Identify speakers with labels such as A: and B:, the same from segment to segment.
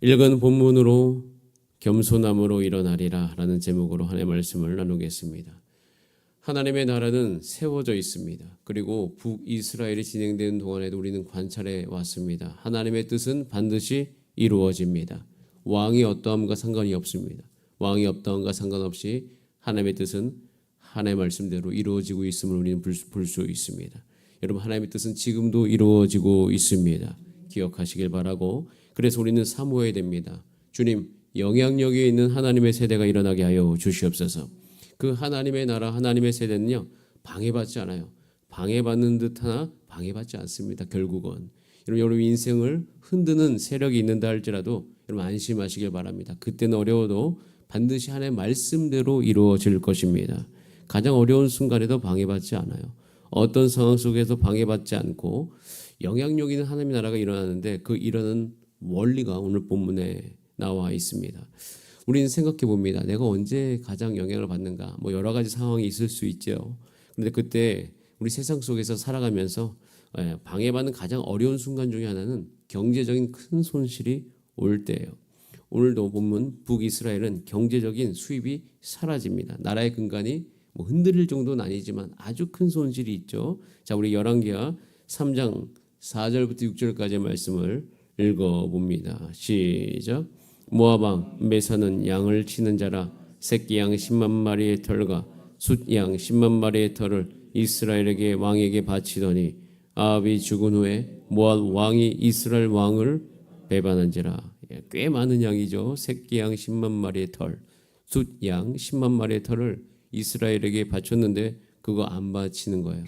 A: 읽은 본문으로 겸손함으로 일어나리라 라는 제목으로 하나님의 말씀을 나누겠습니다. 하나님의 나라는 세워져 있습니다. 그리고 북이스라엘이 진행되는 동안에도 우리는 관찰해 왔습니다. 하나님의 뜻은 반드시 이루어집니다. 왕이 어떠함과 상관이 없습니다. 왕이 어떠함과 상관없이 하나님의 뜻은 하나님의 말씀대로 이루어지고 있음을 우리는 볼 수 있습니다. 여러분, 하나님의 뜻은 지금도 이루어지고 있습니다. 기억하시길 바라고, 그래서 우리는 사모해야 됩니다. 주님, 영향력이 있는 하나님의 세대가 일어나게 하여 주시옵소서. 그 하나님의 나라, 하나님의 세대는요, 방해받지 않아요. 방해받는 듯 하나 방해받지 않습니다. 결국은 여러분 인생을 흔드는 세력이 있는다 할지라도 여러분 안심하시길 바랍니다. 그때는 어려워도 반드시 하나님의 말씀대로 이루어질 것입니다. 가장 어려운 순간에도 방해받지 않아요. 어떤 상황 속에서 방해받지 않고 영향력 있는 하나님의 나라가 일어나는데, 그 일어나는 원리가 오늘 본문에 나와 있습니다. 우리는 생각해 봅니다. 내가 언제 가장 영향을 받는가? 여러 가지 상황이 있을 수 있죠. 그런데 그때 우리 세상 속에서 살아가면서 방해받는 가장 어려운 순간 중에 하나는 경제적인 큰 손실이 올 때예요. 오늘도 본문 북이스라엘은 경제적인 수입이 사라집니다. 나라의 근간이 흔들릴 정도는 아니지만 아주 큰 손실이 있죠. 자, 우리 열왕기하 3장 4절부터 6절까지의 말씀을 읽어봅니다. 시작. 모압 왕 메사는 양을 치는 자라 새끼 양 10만 마리의 털과 숫양 10만 마리의 털을 이스라엘에게 왕에게 바치더니 아합이 죽은 후에 모압 왕이 이스라엘 왕을 배반한지라. 꽤 많은 양이죠. 새끼 양 10만 마리의 털, 숫양 10만 마리의 털을 이스라엘에게 바쳤는데 그거 안 바치는 거예요.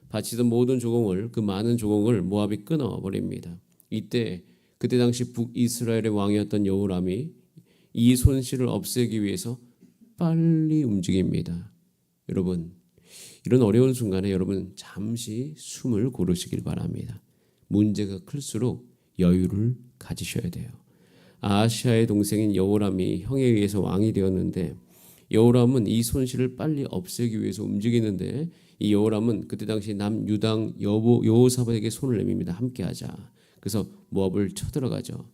A: 바치던 모든 조공을, 그 많은 조공을 모압이 끊어버립니다. 그때 당시 북이스라엘의 왕이었던 여호람이 이 손실을 없애기 위해서 빨리 움직입니다. 여러분, 이런 어려운 순간에 여러분 잠시 숨을 고르시길 바랍니다. 문제가 클수록 여유를 가지셔야 돼요. 아하시아의 동생인 여호람이 형에 의해서 왕이 되었는데, 여호람은 이 손실을 빨리 없애기 위해서 움직이는데, 이 여호람은 그때 당시 남유당 여호사밧에게 손을 내밉니다. 함께하자. 그래서 모압을 쳐들어가죠.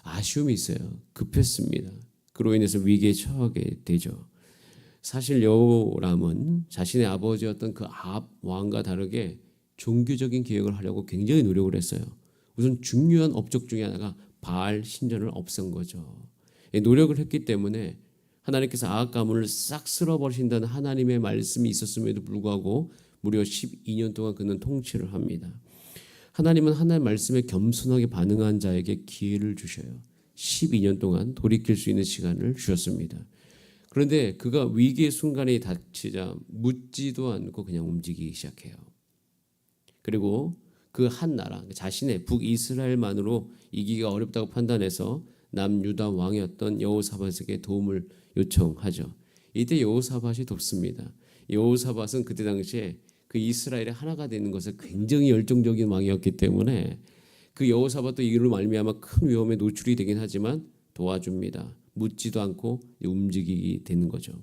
A: 아쉬움이 있어요. 급했습니다. 그로 인해서 위기에 처하게 되죠. 사실 여호람은 자신의 아버지였던 그 아합 왕과 다르게 종교적인 계획을 하려고 굉장히 노력을 했어요. 우선 중요한 업적 중에 하나가 바알 신전을 없앤 거죠. 노력을 했기 때문에 하나님께서 아합 가문을 싹 쓸어버리신다는 하나님의 말씀이 있었음에도 불구하고 무려 12년 동안 그는 통치를 합니다. 하나님은 하나님의 말씀에 겸손하게 반응한 자에게 기회를 주셔요. 12년 동안 돌이킬 수 있는 시간을 주셨습니다. 그런데 그가 위기의 순간에 닥치자 묻지도 않고 그냥 움직이기 시작해요. 그리고 그 한 나라, 자신의 북이스라엘만으로 이기기가 어렵다고 판단해서 남유다 왕이었던 여호사밧에게 도움을 요청하죠. 이때 여호사밧이 돕습니다. 여호사밧은 그때 당시에 그 이스라엘의 하나가 되는 것에 굉장히 열정적인 왕이었기 때문에 그 여호사밧도 이로 말미암아 큰 위험에 노출이 되긴 하지만 도와줍니다. 묻지도 않고 움직이게 되는 거죠.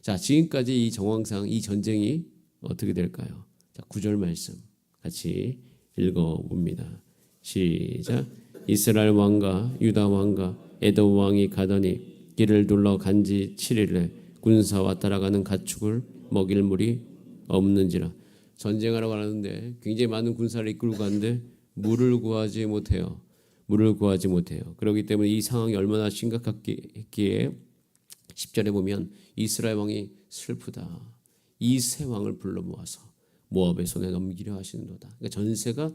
A: 자, 지금까지 이 정황상 이 전쟁이 어떻게 될까요? 자, 9절 말씀 같이 읽어봅니다. 시작. 이스라엘 왕과 유다 왕과 에돔 왕이 가더니 길을 둘러 간지 7일에 군사와 따라가는 가축을 먹일 물이 없는지라. 전쟁하러 가는데 굉장히 많은 군사를 이끌고 가는데 물을 구하지 못해요. 그렇기 때문에 이 상황이 얼마나 심각했기에 10절에 보면 이스라엘 왕이 슬프다. 이 세 왕을 불러 모아서 모압의 손에 넘기려 하시는도다. 그러니까 전세가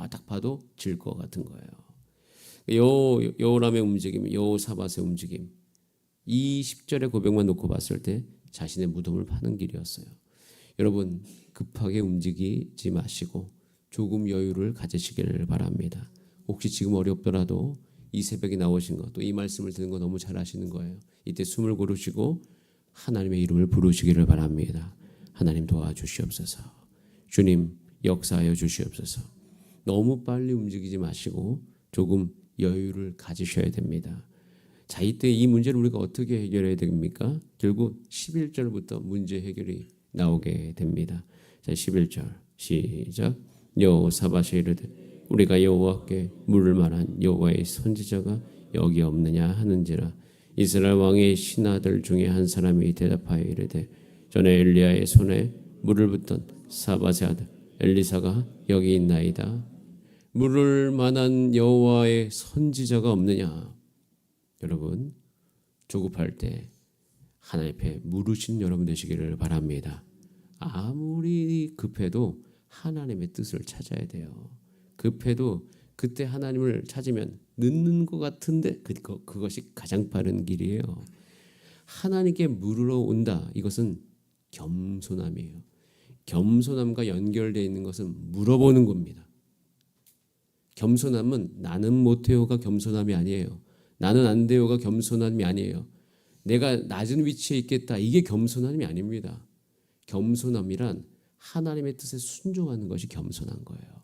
A: 딱 봐도 질 것 같은 거예요. 여호람의 움직임, 여호사밧의 움직임, 이 10절의 고백만 놓고 봤을 때 자신의 무덤을 파는 길이었어요. 여러분, 급하게 움직이지 마시고 조금 여유를 가지시기를 바랍니다. 혹시 지금 어렵더라도 이 새벽에 나오신 것, 또 이 말씀을 듣는 거 너무 잘 아시는 거예요. 이때 숨을 고르시고 하나님의 이름을 부르시기를 바랍니다. 하나님 도와주시옵소서. 주님 역사하여 주시옵소서. 너무 빨리 움직이지 마시고 조금 여유를 가지셔야 됩니다. 자, 이때 이 문제를 우리가 어떻게 해결해야 됩니까? 결국 11절부터 문제 해결이 나오게 됩니다. 자, 11절 시작. 여호사밧이 이르되 우리가 여호와께 물을 만한 여호와의 선지자가 여기 없느냐 하는지라. 이스라엘 왕의 신하들 중에 한 사람이 대답하여 이르되 전에 엘리야의 손에 물을 붓던 사밧의 아들 엘리사가 여기 있나이다. 물을 만한 여호와의 선지자가 없느냐. 여러분, 조급할 때 하나님 앞에 물으신 여러분 되시기를 바랍니다. 아무리 급해도 하나님의 뜻을 찾아야 돼요. 급해도 그때 하나님을 찾으면 늦는 것 같은데 그것이 가장 빠른 길이에요. 하나님께 물으러 온다. 이것은 겸손함이에요. 겸손함과 연결되어 있는 것은 물어보는 겁니다. 겸손함은 나는 못해요가 겸손함이 아니에요. 나는 안 돼요가 겸손함이 아니에요. 내가 낮은 위치에 있겠다. 이게 겸손함이 아닙니다. 겸손함이란 하나님의 뜻에 순종하는 것이 겸손한 거예요.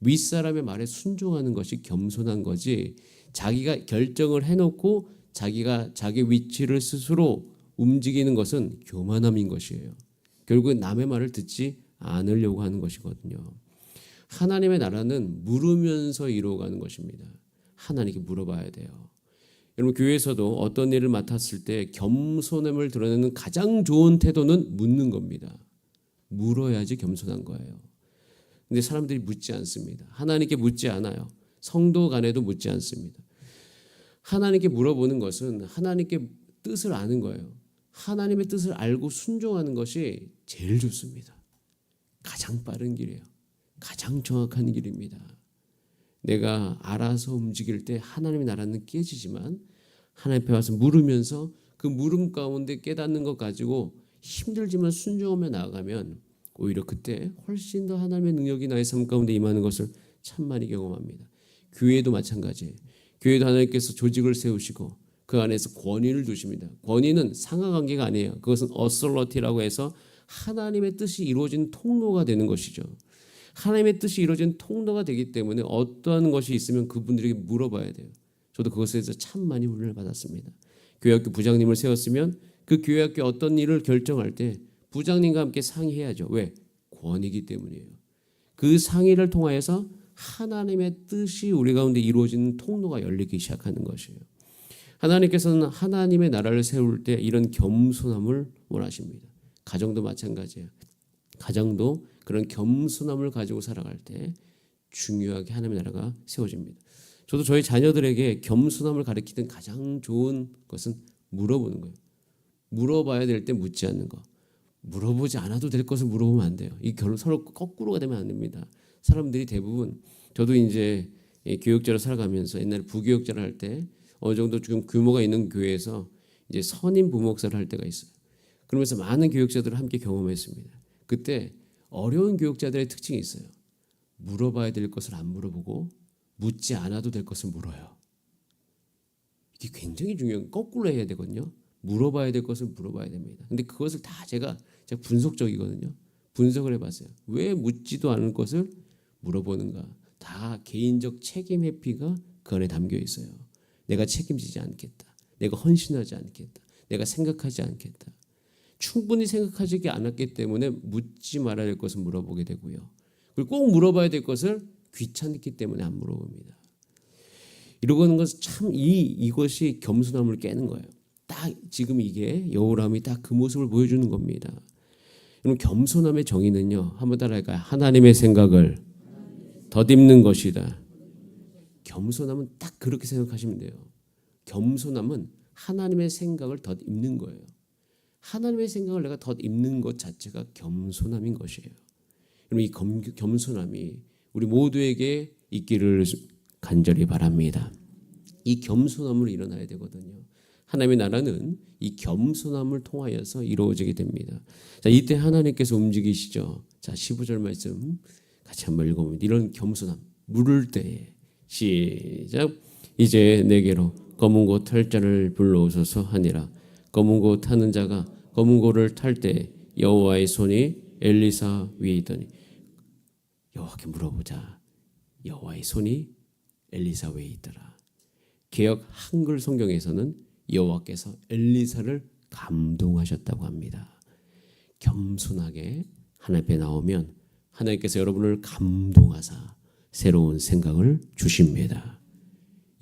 A: 윗사람의 말에 순종하는 것이 겸손한 거지, 자기가 결정을 해놓고 자기가 자기 위치를 스스로 움직이는 것은 교만함인 것이에요. 결국은 남의 말을 듣지 않으려고 하는 것이거든요. 하나님의 나라는 물으면서 이루어가는 것입니다. 하나님께 물어봐야 돼요. 여러분, 교회에서도 어떤 일을 맡았을 때 겸손함을 드러내는 가장 좋은 태도는 묻는 겁니다. 물어야지 겸손한 거예요. 근데 사람들이 묻지 않습니다. 하나님께 묻지 않아요. 성도 간에도 묻지 않습니다. 하나님께 물어보는 것은 하나님께 뜻을 아는 거예요. 하나님의 뜻을 알고 순종하는 것이 제일 좋습니다. 가장 빠른 길이에요. 가장 정확한 길입니다. 내가 알아서 움직일 때 하나님의 나라는 깨지지만 하나님 앞에 와서 물으면서 그 물음 가운데 깨닫는 것 가지고 힘들지만 순종하며 나아가면 오히려 그때 훨씬 더 하나님의 능력이 나의 삶 가운데 임하는 것을 참 많이 경험합니다. 교회도 마찬가지예요. 교회도 하나님께서 조직을 세우시고 그 안에서 권위를 두십니다. 권위는 상하관계가 아니에요. 그것은 어설러티라고 해서 하나님의 뜻이 이루어진 통로가 되는 것이죠. 하나님의 뜻이 이루어진 통로가 되기 때문에 어떠한 것이 있으면 그분들에게 물어봐야 돼요. 저도 그것에 대해서 참 많이 훈련을 받았습니다. 교회학교 부장님을 세웠으면 그 교회학교 어떤 일을 결정할 때 부장님과 함께 상의해야죠. 왜? 권위이기 때문이에요. 그 상의를 통하여서 하나님의 뜻이 우리 가운데 이루어지는 통로가 열리기 시작하는 것이에요. 하나님께서는 하나님의 나라를 세울 때 이런 겸손함을 원하십니다. 가정도 마찬가지예요. 가정도 그런 겸손함을 가지고 살아갈 때 중요하게 하나님의 나라가 세워집니다. 저도 저희 자녀들에게 겸손함을 가르치는 가장 좋은 것은 물어보는 거예요. 물어봐야 될 때 묻지 않는 거. 물어보지 않아도 될 것을 물어보면 안 돼요. 이 결론 서로 거꾸로가 되면 안 됩니다. 사람들이 대부분, 저도 이제 교육자로 살아가면서 옛날에 부교육자를 할 때 어느 정도 좀 규모가 있는 교회에서 이제 선임 부목사를 할 때가 있어요. 그러면서 많은 교육자들을 함께 경험했습니다. 그때 어려운 교육자들의 특징이 있어요. 물어봐야 될 것을 안 물어보고 묻지 않아도 될 것을 물어요. 이게 굉장히 중요한, 거꾸로 해야 되거든요. 물어봐야 될 것을 물어봐야 됩니다. 근데 그것을 다 제가 분석적이거든요. 분석을 해봤어요. 왜 묻지도 않을 것을 물어보는가? 다 개인적 책임 회피가 그 안에 담겨 있어요. 내가 책임지지 않겠다. 내가 헌신하지 않겠다. 내가 생각하지 않겠다. 충분히 생각하지 않았기 때문에 묻지 말아야 될 것을 물어보게 되고요. 그리고 꼭 물어봐야 될 것을 귀찮기 때문에 안 물어봅니다. 이러는 것은 참 이것이 겸손함을 깨는 거예요. 딱 지금 이게 여호람이 딱 그 모습을 보여주는 겁니다. 여러분, 겸손함의 정의는요, 한번 따라할까요? 하나님의 생각을 덧입는 것이다. 겸손함은 딱 그렇게 생각하시면 돼요. 겸손함은 하나님의 생각을 덧입는 거예요. 하나님의 생각을 내가 덧입는 것 자체가 겸손함인 것이에요. 여러분, 이 겸손함이 우리 모두에게 있기를 간절히 바랍니다. 이 겸손함으로 일어나야 되거든요. 하나님의 나라는 이 겸손함을 통하여서 이루어지게 됩니다. 자, 이때 하나님께서 움직이시죠. 자, 15절 말씀 같이 한번 읽어봅니다. 이런 겸손함, 물을 때에 시작. 이제 내게로 검은 고 탈 자를 불러오소서 하니라. 검은 고 타는 자가 검은 고를 탈 때 여호와의 손이 엘리사 위에 있더니, 여호와께 물어보자. 여호와의 손이 엘리사 위에 있더라. 개역 한글 성경에서는 여호와께서 엘리사를 감동하셨다고 합니다. 겸손하게 하나님 앞에 나오면 하나님께서 여러분을 감동하사 새로운 생각을 주십니다.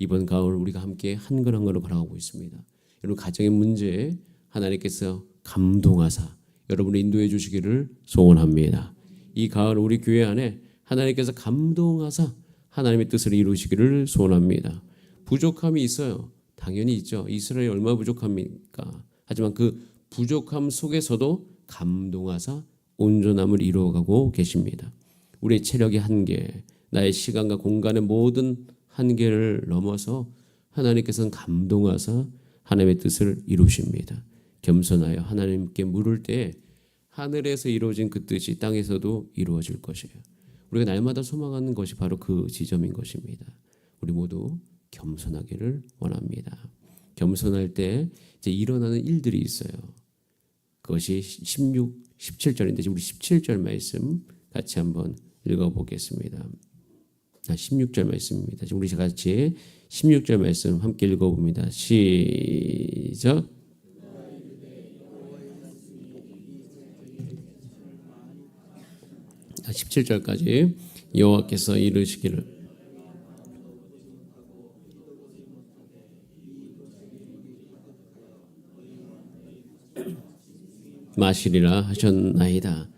A: 이번 가을 우리가 함께 한 걸 한 걸로 걸어가고 있습니다. 여러분 가정의 문제에 하나님께서 감동하사 여러분을 인도해 주시기를 소원합니다. 이 가을 우리 교회 안에 하나님께서 감동하사 하나님의 뜻을 이루시기를 소원합니다. 부족함이 있어요. 당연히 있죠. 이스라엘이 얼마나 부족합니까? 하지만 그 부족함 속에서도 감동하사 온전함을 이루어가고 계십니다. 우리의 체력의 한계, 나의 시간과 공간의 모든 한계를 넘어서 하나님께서는 감동하사 하나님의 뜻을 이루십니다. 겸손하여 하나님께 물을 때 하늘에서 이루어진 그 뜻이 땅에서도 이루어질 것이에요. 우리가 날마다 소망하는 것이 바로 그 지점인 것입니다. 우리 모두 겸손하기를 원합니다. 겸손할 때 이제 일어나는 일들이 있어요. 그것이 16, 17절인데 우리 17절 말씀 같이 한번 읽어보겠습니다. 16절 말씀입니다. 우리 같이 16절 말씀 함께 읽어봅니다. 시작. 17절까지 여호와께서 이르시기를 마시리라 하셨나이다.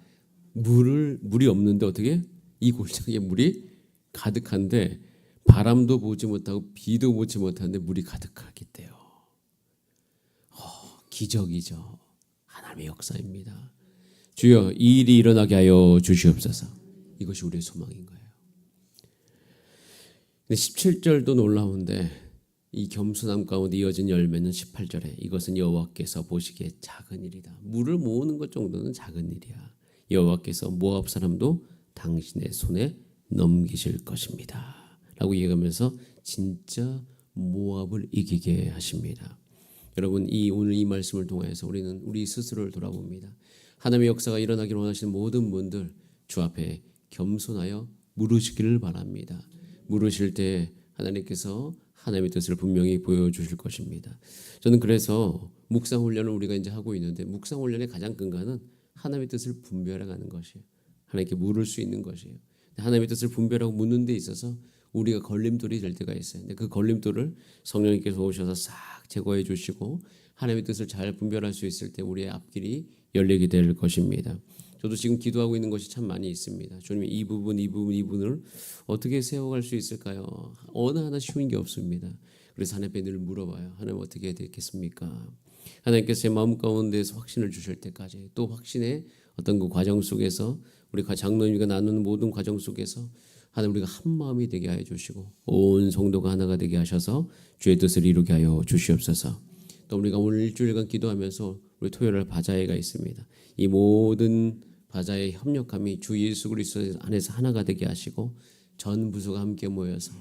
A: 물이 없는데 어떻게? 이 골짜기에 물이 가득한데 바람도 보지 못하고 비도 보지 못하는데 물이 가득하겠대요. 기적이죠. 하나님의 역사입니다. 주여 이 일이 일어나게 하여 주시옵소서. 이것이 우리의 소망인 거예요. 근데 17절도 놀라운데 이 겸손함 가운데 이어진 열매는 18절에 이것은 여호와께서 보시기에 작은 일이다. 물을 모으는 것 정도는 작은 일이야. 여호와께서 모압 사람도 당신의 손에 넘기실 것입니다. 라고 얘기하면서 진짜 모압을 이기게 하십니다. 여러분 오늘 이 말씀을 통해서 우리는 우리 스스로를 돌아봅니다. 하나님의 역사가 일어나기를 원하시는 모든 분들 주 앞에 겸손하여 물으시기를 바랍니다. 물으실 때 하나님께서 하나님의 뜻을 분명히 보여주실 것입니다. 저는 그래서 묵상 훈련을 우리가 이제 하고 있는데 묵상 훈련의 가장 근간은 하나님의 뜻을 분별해가는 것이에요. 하나님께 물을 수 있는 것이에요. 하나님의 뜻을 분별하고 묻는 데 있어서 우리가 걸림돌이 될 때가 있어요. 근데 그 걸림돌을 성령님께서 오셔서 싹 제거해 주시고 하나님의 뜻을 잘 분별할 수 있을 때 우리의 앞길이 열리게 될 것입니다. 저도 지금 기도하고 있는 것이 참 많이 있습니다. 주님 이 부분을 어떻게 세워갈 수 있을까요? 어느 하나 쉬운 게 없습니다. 그래서 하나님께 늘 물어봐요. 하나님 어떻게 되겠습니까? 하나님께서 제 마음 가운데서 확신을 주실 때까지 또 확신의 어떤 그 과정 속에서 우리 장로님과 나누는 모든 과정 속에서 하나님 우리가 한 마음이 되게 하여 주시고 온 성도가 하나가 되게 하셔서 주의 뜻을 이루게 하여 주시옵소서. 또 우리가 오늘 일주일간 기도하면서 우리 토요일 바자회가 있습니다. 이 모든 바자회 협력함이 주 예수 그리스도 안에서 하나가 되게 하시고 전 부서가 함께 모여서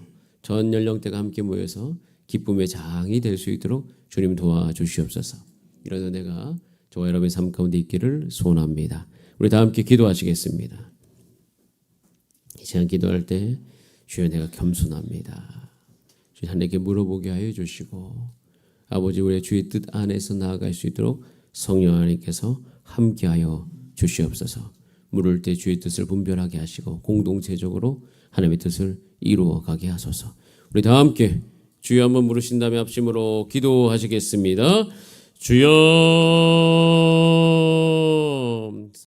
A: 전 연령대가 함께 모여서 기쁨의 장이 될 수 있도록 주님 도와주시옵소서. 이런 은혜가 저와 여러분의 삶 가운데 있기를 소원합니다. 우리 다 함께 기도하시겠습니다. 이 시간 기도할 때 주여 내가 겸손합니다. 주님 하나님께 물어보게 하여 주시고 아버지 우리의 주의 뜻 안에서 나아갈 수 있도록 성령 하나님께서 함께하여 주시옵소서. 물을 때 주의 뜻을 분별하게 하시고 공동체적으로 하나님의 뜻을 이루어가게 하소서. 우리 다 함께 주여 한번 부르신 다음에 합심으로 기도하시겠습니다. 주여